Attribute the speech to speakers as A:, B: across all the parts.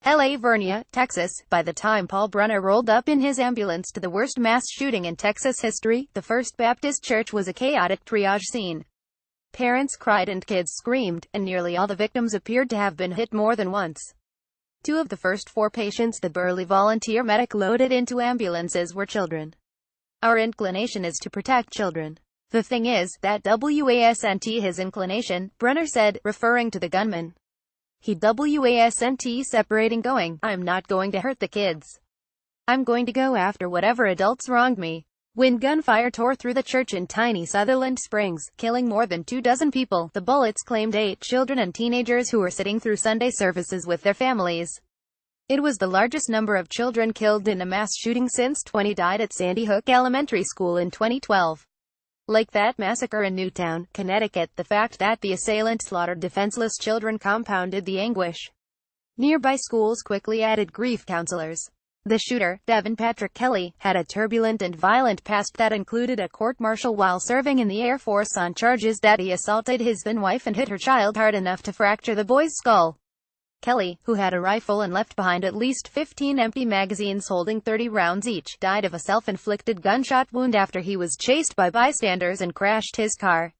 A: Vernia, Texas. By the time Paul Brunner rolled up in his ambulance to the worst mass shooting in Texas history, the First Baptist Church was a chaotic triage scene. Parents cried and kids screamed, and nearly all the victims appeared to have been hit more than once. Two of the first four patients the burly volunteer medic loaded into ambulances were children. Our inclination is to protect children. The thing is, that wasn't his inclination, Brunner said, referring to the gunman. He wasn't separating going, I'm not going to hurt the kids. I'm going to go after whatever adults wronged me. When gunfire tore through the church in tiny Sutherland Springs, killing more than 24 people, the bullets claimed 8 children and teenagers who were sitting through Sunday services with their families. It was the largest number of children killed in a mass shooting since 20 died at Sandy Hook Elementary School in 2012. Like that massacre in Newtown, Connecticut, the fact that the assailant slaughtered defenseless children compounded the anguish. Nearby schools quickly added grief counselors. The shooter, Devin Patrick Kelly, had a turbulent and violent past that included a court-martial while serving in the Air Force on charges that he assaulted his then-wife and hit her child hard enough to fracture the boy's skull. Kelly, who had a rifle and left behind at least 15 empty magazines holding 30 rounds each, died of a self-inflicted gunshot wound after he was chased by bystanders and crashed his car.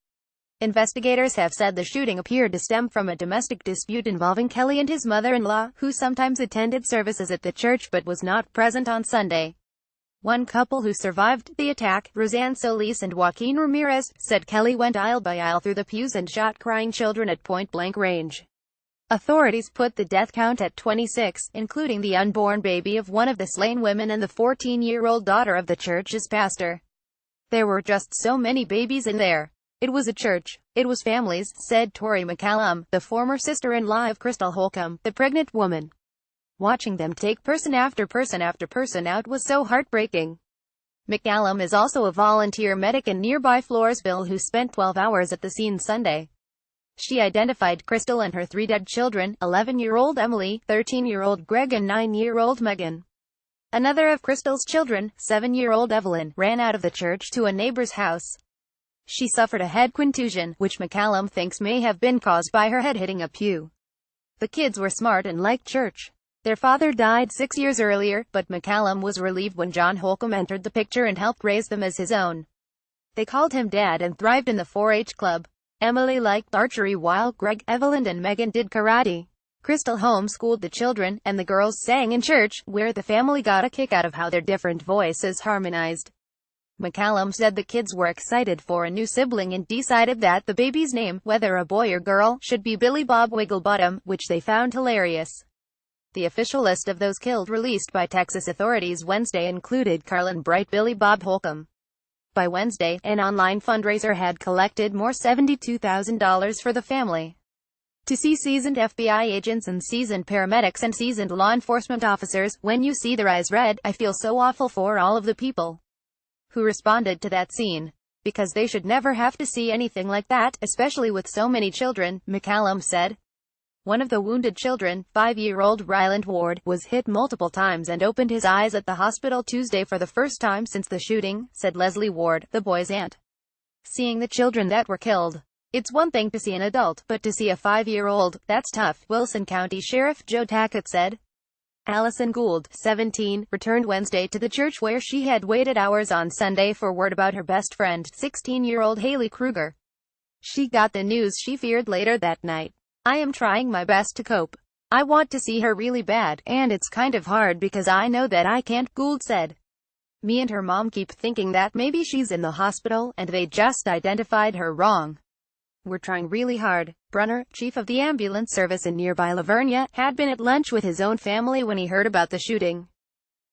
A: Investigators have said the shooting appeared to stem from a domestic dispute involving Kelly and his mother-in-law, who sometimes attended services at the church but was not present on Sunday. One couple who survived the attack, Roseanne Solis and Joaquin Ramirez, said Kelly went aisle by aisle through the pews and shot crying children at point-blank range. Authorities put the death count at 26, including the unborn baby of one of the slain women and the 14-year-old daughter of the church's pastor. There were just so many babies in there. It was a church. It was families, said Tori McCallum, the former sister-in-law of Crystal Holcomb, the pregnant woman. Watching them take person after person out was so heartbreaking. McCallum is also a volunteer medic in nearby Floresville who spent 12 hours at the scene Sunday. She identified Crystal and her 3 dead children, 11-year-old Emily, 13-year-old Greg and 9-year-old Megan. Another of Crystal's children, 7-year-old Evelyn, ran out of the church to a neighbor's house. She suffered a head contusion, which McCallum thinks may have been caused by her head hitting a pew. The kids were smart and liked church. Their father died 6 years earlier, but McCallum was relieved when John Holcomb entered the picture and helped raise them as his own. They called him Dad and thrived in the 4-H club. Emily liked archery while Greg, Evelyn and Megan did karate. Crystal homeschooled the children, and the girls sang in church, where the family got a kick out of how their different voices harmonized. McCallum said the kids were excited for a new sibling and decided that the baby's name, whether a boy or girl, should be Billy Bob Wigglebottom, which they found hilarious. The official list of those killed released by Texas authorities Wednesday included Carlin Bright Billy Bob Holcomb. By Wednesday, an online fundraiser had collected more $72,000 for the family. To see seasoned FBI agents and seasoned paramedics and seasoned law enforcement officers, when you see their eyes red, I feel so awful for all of the people who responded to that scene. Because they should never have to see anything like that, especially with so many children, McCallum said. One of the wounded children, 5-year-old Ryland Ward, was hit multiple times and opened his eyes at the hospital Tuesday for the first time since the shooting, said Leslie Ward, the boy's aunt. Seeing the children that were killed. It's one thing to see an adult, but to see a 5-year-old, that's tough, Wilson County Sheriff Joe Tackett said. Allison Gould, 17, returned Wednesday to the church where she had waited hours on Sunday for word about her best friend, 16-year-old Haley Kruger. She got the news she feared later that night. I am trying my best to cope. I want to see her really bad, and it's kind of hard because I know that I can't, Gould said. Me and her mom keep thinking that maybe she's in the hospital, and they just identified her wrong. We're trying really hard. Brunner, chief of the ambulance service in nearby La Vernia, had been at lunch with his own family when he heard about the shooting.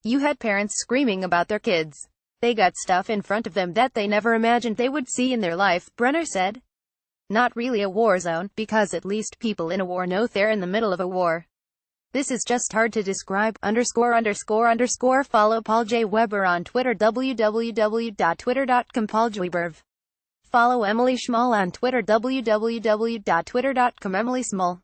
A: You had parents screaming about their kids. They got stuff in front of them that they never imagined they would see in their life, Brunner said. Not really a war zone, because at least people in a war know they're in the middle of a war. This is just hard to describe, ____. Follow Paul J. Weber on Twitter, www.twitter.com PaulJWeber. Follow Emily Schmall on Twitter, www.twitter.com Emily Small.